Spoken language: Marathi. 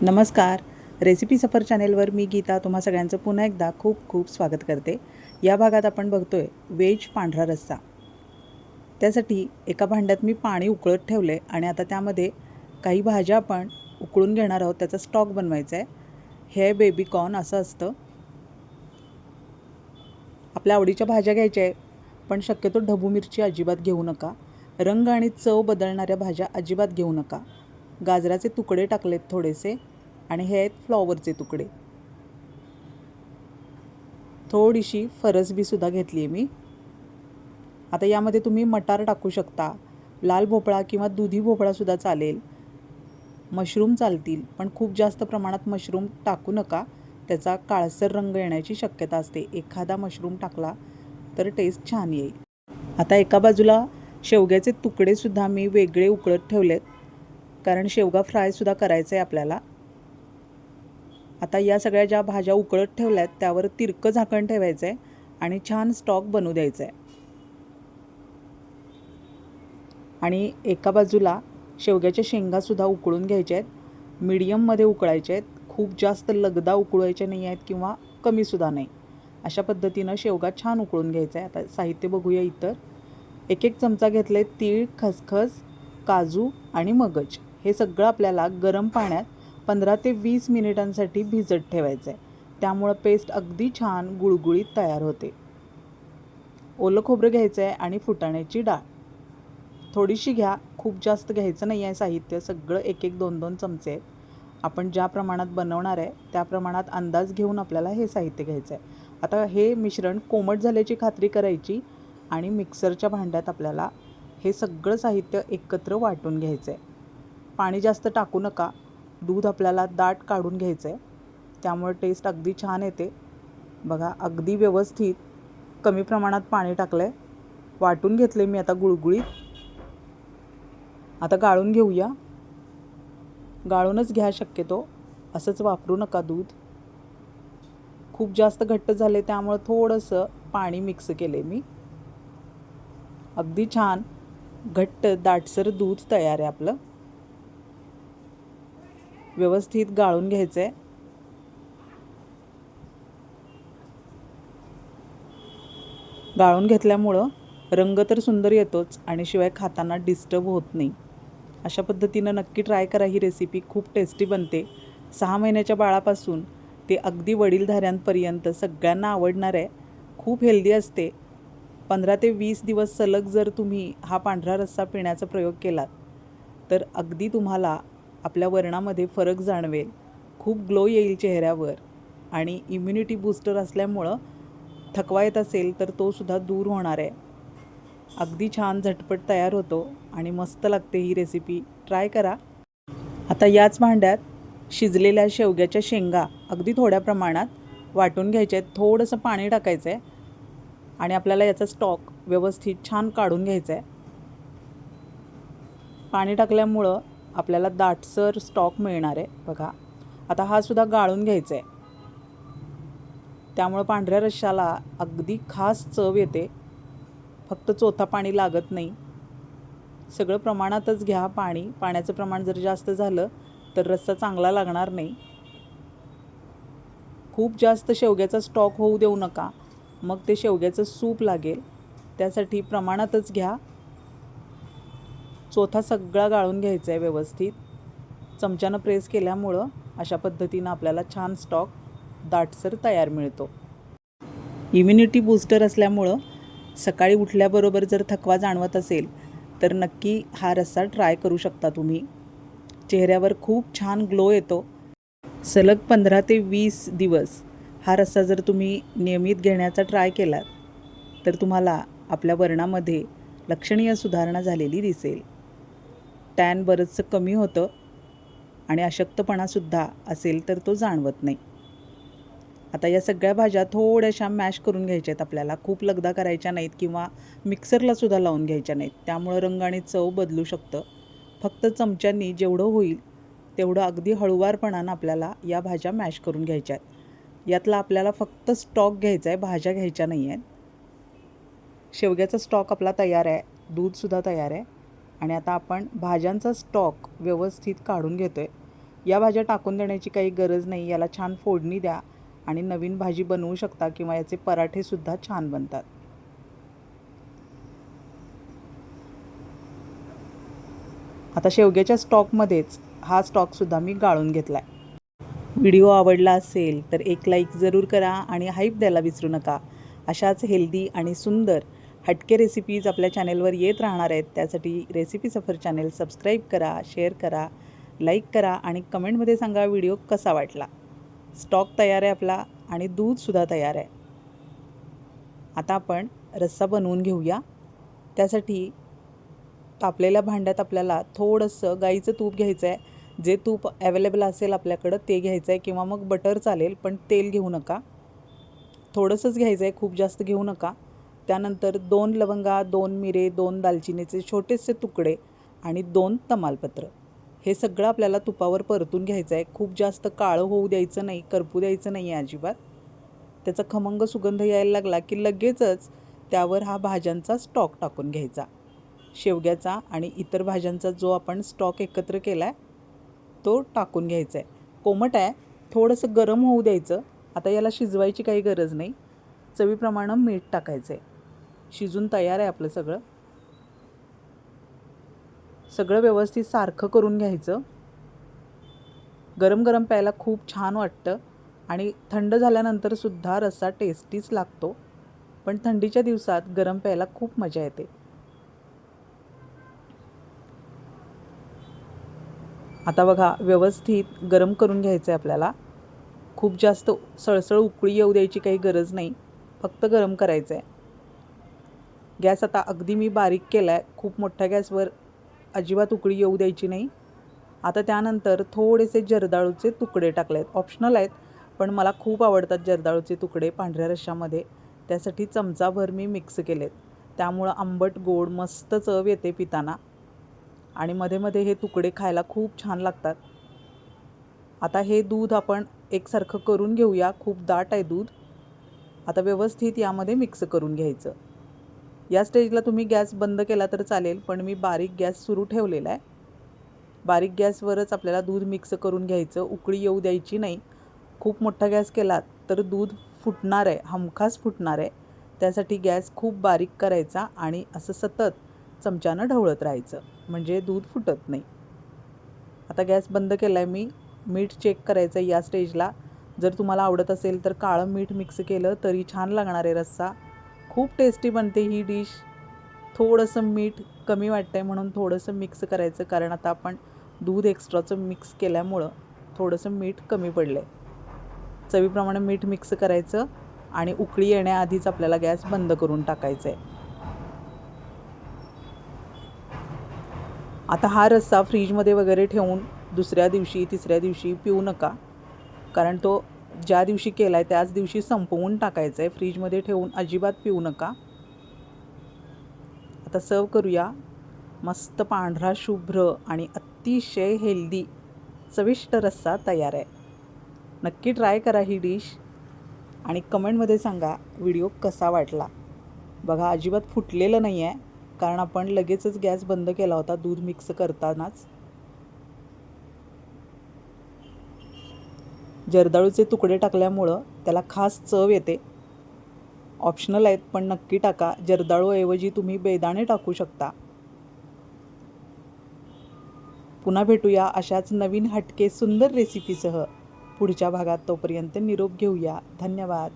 नमस्कार. रेसिपी सफर चॅनेलवर मी गीता तुम्हा सगळ्यांचं पुन्हा एकदा खूप खूप स्वागत करते. या भागात आपण बघतोय व्हेज पांढरा रस्सा. त्यासाठी एका भांड्यात मी पाणी उकळत ठेवले आणि आता त्यामध्ये काही भाज्या आपण उकळून घेणार आहोत. त्याचा स्टॉक बनवायचा आहे. हे बेबी कॉर्न असं असतं. आपल्या आवडीच्या भाज्या घ्यायच्या आहे, पण शक्यतो ढबू मिरची अजिबात घेऊ नका. रंग आणि चव बदलणाऱ्या भाज्या अजिबात घेऊ नका. गाजराचे तुकडे टाकलेत थोडेसे आणि हे आहेत फ्लॉवरचे तुकडे. थोडीशी फरसबीसुद्धा घेतली आहे मी. आता यामध्ये तुम्ही मटार टाकू शकता, लाल भोपळा किंवा दुधी भोपळासुद्धा चालेल, मशरूम चालतील, पण खूप जास्त प्रमाणात मशरूम टाकू नका. त्याचा काळसर रंग येण्याची शक्यता असते. एखादा मशरूम टाकला तर टेस्ट छान येईल. आता एका बाजूला शेवग्याचे तुकडेसुद्धा मी वेगळे उकळत ठेवलेत, कारण शेवगा फ्रायसुद्धा करायचं आहे आपल्याला. आता या सगळ्या ज्या भाज्या उकळत ठेवल्यात त्यावर तिरकं झाकण ठेवायचं आहे आणि छान स्टॉक बनवू द्यायचं आहे. आणि एका बाजूला शेवग्याच्या शेंगासुद्धा उकळून घ्यायच्या आहेत. मीडियममध्ये उकळायच्या आहेत. खूप जास्त लगदा उकळवायचे नाही आहेत किंवा कमीसुद्धा नाही. अशा पद्धतीनं शेवगा छान उकळून घ्यायचा आहे. आता साहित्य बघूया. इतर एक चमचा घेतले तीळ, खसखस, काजू आणि मगज. हे सगळं आपल्याला गरम पाण्यात 15 ते 20 मिनिटांसाठी भिजत ठेवायचं आहे. त्यामुळं पेस्ट अगदी छान गुळगुळीत तयार होते. ओलं खोबरं घ्यायचं आहे आणि फुटाण्याची डाळ थोडीशी घ्या. खूप जास्त घ्यायचं नाही आहे साहित्य. सगळं 1-2 चमचे आहेत. आपण ज्या प्रमाणात बनवणार आहे त्या प्रमाणात अंदाज घेऊन आपल्याला हे साहित्य घ्यायचं आहे. आता हे मिश्रण कोमट झाल्याची खात्री करायची आणि मिक्सरच्या भांड्यात आपल्याला हे सगळं साहित्य एकत्र वाटून घ्यायचं आहे. पाणी जास्त टाकू नका. दूध आपल्याला दाट काढून घ्यायचं आहे, त्यामुळे टेस्ट अगदी छान येते. बघा, अगदी व्यवस्थित कमी प्रमाणात पाणी टाकलं आहे. वाटून घेतले मी आता गुळगुळीत. आता गाळून घेऊया. गाळूनच घ्या शक्यतो, असंच वापरू नका दूध. खूप जास्त घट्ट झाले त्यामुळे थोडंसं पाणी मिक्स केले मी. अगदी छान घट्ट दाटसर दूध तयार आहे आपलं. व्यवस्थित गाळून घ्यायचं आहे. गाळून घेतल्यामुळं रंग तर सुंदर येतोच आणि शिवाय खाताना डिस्टर्ब होत नाही. अशा पद्धतीनं नक्की ट्राय करा. ही रेसिपी खूप टेस्टी बनते. 6 महिन्याच्या बाळापासून ते अगदी वडीलधाऱ्यांपर्यंत सगळ्यांना आवडणार आहे. खूप हेल्दी असते. 15 ते 20 दिवस सलग जर तुम्ही हा पांढरा रस्सा पिण्याचा प्रयोग केलात तर अगदी तुम्हाला आपल्या वरणामध्ये फरक जाणवेल. खूप ग्लो येईल चेहऱ्यावर आणि इम्युनिटी बूस्टर असल्यामुळं थकवा येत असेल तर तो सुद्धा दूर होणार आहे. अगदी छान झटपट तयार होतो आणि मस्त लागते ही रेसिपी. ट्राय करा. आता याच भांड्यात शिजलेल्या शेवग्याच्या शेंगा अगदी थोड्या प्रमाणात वाटून घ्यायच्या आहेत. थोडंसं पाणी टाकायचं आहे आणि आपल्याला याचा स्टॉक व्यवस्थित छान काढून घ्यायचा आहे. पाणी टाकल्यामुळं आपल्याला दाटसर स्टॉक मिळणार आहे. बघा, आता हा सुद्धा गाळून घ्यायचा आहे. त्यामुळं पांढऱ्या रश्श्याला अगदी खास चव येते. फक्त चोथा पाणी लागत नाही. सगळं प्रमाणातच घ्या पाणी. पाण्याचं प्रमाण जर जास्त झालं तर रस्सा चांगला लागणार नाही. खूप जास्त शेवग्याचा स्टॉक होऊ देऊ नका, मग ते शेवग्याचं सूप लागेल. त्यासाठी प्रमाणातच घ्या. चोथा सगळा गाळून घ्यायचा आहे व्यवस्थित. चमच्यानं प्रेस केल्यामुळं अशा पद्धतीनं आपल्याला छान स्टॉक दाटसर तयार मिळतो. इम्युनिटी बूस्टर असल्यामुळं सकाळी उठल्याबरोबर जर थकवा जाणवत असेल तर नक्की हा रस्सा ट्राय करू शकता तुम्ही. चेहऱ्यावर खूप छान ग्लो येतो. सलग 15 ते 20 दिवस हा रस्सा जर तुम्ही नियमित घेण्याचा ट्राय केलात तर तुम्हाला आपल्या वरणामध्ये लक्षणीय सुधारणा झालेली दिसेल. टॅन बरंचसं कमी होतं आणि अशक्तपणासुद्धा असेल तर तो जाणवत नाही. आता या सगळ्या भाज्या थोड्याशा मॅश करून घ्यायच्या आहेत आपल्याला. खूप लगदा करायच्या नाहीत किंवा मिक्सरलासुद्धा लावून घ्यायच्या नाहीत. त्यामुळं रंग आणि चव बदलू शकतं. फक्त चमच्यांनी जेवढं होईल तेवढं अगदी हळूवारपणानं आपल्याला या भाज्या मॅश करून घ्यायच्या आहेत. यातला आपल्याला फक्त स्टॉक घ्यायचा आहे, भाज्या घ्यायच्या नाही आहेत. शेवग्याचा स्टॉक आपला तयार आहे. दूधसुद्धा तयार आहे. आणि आता आपण भाज्यांचा स्टॉक व्यवस्थित काढून घेतो आहे. या भाज्या टाकून देण्याची काही गरज नाही, याला छान फोडणी द्या आणि नवीन भाजी बनवू शकता किंवा याचे पराठेसुद्धा छान बनतात. आता शेवग्याच्या स्टॉकमध्येच हा स्टॉकसुद्धा मी गाळून घेतला आहे. व्हिडिओ आवडला असेल तर एक लाईक जरूर करा आणि हाईप द्यायला विसरू नका. अशाच हेल्दी आणि सुंदर हटके रेसिपीज आपल्या चॅनेलवर येत राहणार आहेत. त्यासाठी रेसिपी सफर चॅनेल सबस्क्राईब करा, शेअर करा, लाईक करा आणि कमेंटमध्ये सांगा व्हिडिओ कसा वाटला. स्टॉक तयार आहे आपला आणि दूधसुद्धा तयार आहे. आता आपण रस्सा बनवून घेऊया. त्यासाठी तापलेल्या भांड्यात आपल्याला थोडंसं गाईचं तूप घ्यायचं आहे. जे तूप अवेलेबल असेल आपल्याकडं ते घ्यायचं आहे किंवा मग बटर चालेल, पण तेल घेऊ नका. थोडंसंच घ्यायचं आहे, खूप जास्त घेऊ नका. त्यानंतर 2 लवंगा, 2 मिरे, 2 दालचिनीचे छोटेसे तुकडे आणि 2 तमालपत्र हे सगळं आपल्याला तुपावर परतून घ्यायचं आहे. खूप जास्त काळं होऊ द्यायचं नाही, करपू द्यायचं नाही आहे अजिबात. त्याचा खमंग सुगंध यायला लागला की लगेचच त्यावर हा भाज्यांचा स्टॉक टाकून घ्यायचा. शेवग्याचा आणि इतर भाज्यांचा जो आपण स्टॉक एकत्र केला आहे तो टाकून घ्यायचा आहे. कोमट आहे, थोडंसं गरम होऊ द्यायचं. आता याला शिजवायची काही गरज नाही. चवीप्रमाणे मीठ टाकायचं आहे. शिजून तयार आहे आपलं सगळं. सगळं व्यवस्थित सारखं करून घ्यायचं. गरम गरम प्यायला खूप छान वाटतं आणि थंड झाल्यानंतरसुद्धा रस्सा टेस्टीच लागतो. पण थंडीच्या दिवसात गरम प्यायला खूप मजा येते. आता बघा, व्यवस्थित गरम करून घ्यायचं आहे आपल्याला. खूप जास्त सळसळ उकळी येऊ द्यायची काही गरज नाही, फक्त गरम करायचं आहे. गॅस आता अगदी मी बारीक केला आहे. खूप मोठ्या गॅसवर अजिबात उकळी येऊ द्यायची नाही. आता त्यानंतर थोडेसे जर्दाळूचे तुकडे टाकले आहेत. ऑप्शनल आहेत, पण मला खूप आवडतात जर्दाळूचे तुकडे पांढऱ्या रश्श्यामध्ये. त्यासाठी चमचाभर मी मिक्स केलेत. त्यामुळं आंबट गोड मस्त चव येते पिताना आणि मध्ये मध्ये हे तुकडे खायला खूप छान लागतात. आता हे दूध आपण एकसारखं करून घेऊया. खूप दाट आहे दूध. आता व्यवस्थित यामध्ये मिक्स करून घ्यायचं. या स्टेजला तुम्ही गॅस बंद केला तर चालेल, पण मी बारीक गॅस सुरू ठेवलेला आहे. बारीक गॅसवरच आपल्याला दूध मिक्स करून घ्यायचं. उकळी येऊ द्यायची नाही. खूप मोठा गॅस केलात तर दूध फुटणार आहे, हमखास फुटणार आहे. त्यासाठी गॅस खूप बारीक करायचा आणि असं सतत चमच्यानं ढवळत राहायचं, म्हणजे दूध फुटत नाही. आता गॅस बंद केला आहे मी. मीठ चेक करायचं आहे या स्टेजला. जर तुम्हाला आवडत असेल तर काळं मीठ मिक्स केलं तरी छान लागणार आहे रस्सा. खूप टेस्टी बनते ही डिश. थोडंसं मीठ कमी वाटतं आहे म्हणून थोडंसं मिक्स करायचं, कारण आता आपण दूध एक्स्ट्राचं मिक्स केल्यामुळं थोडंसं मीठ कमी पडलं आहे. चवीप्रमाणे मीठ मिक्स करायचं आणि उकळी येण्याआधीच आपल्याला गॅस बंद करून टाकायचं आहे. आता हा रस्सा फ्रीजमध्ये वगैरे ठेवून दुसऱ्या दिवशी तिसऱ्या दिवशी पिऊ नका, कारण तो ज्या दिवशी केला आहे त्याच दिवशी संपवून टाकायचा आहे. फ्रीजमध्ये ठेवून अजिबात पिऊ नका. आता सर्व करूया. मस्त पांढरा शुभ्र आणि अतिशय हेल्दी चविष्ट रस्सा तयार आहे. नक्की ट्राय करा ही डिश आणि कमेंटमध्ये सांगा व्हिडिओ कसा वाटला. बघा, अजिबात फुटलेलं नाही आहे, कारण आपण लगेचच गॅस बंद केला होता दूध मिक्स करतानाच. जर्दाळूचे तुकडे टाकल्यामुळं त्याला खास चव येते. ऑप्शनल आहेत, पण नक्की टाका. जर्दाळूऐवजी तुम्ही बेदाणे टाकू शकता. पुन्हा भेटूया अशाच नवीन हटके सुंदर रेसिपीसह पुढच्या भागात. तोपर्यंत निरोप घेऊया. धन्यवाद.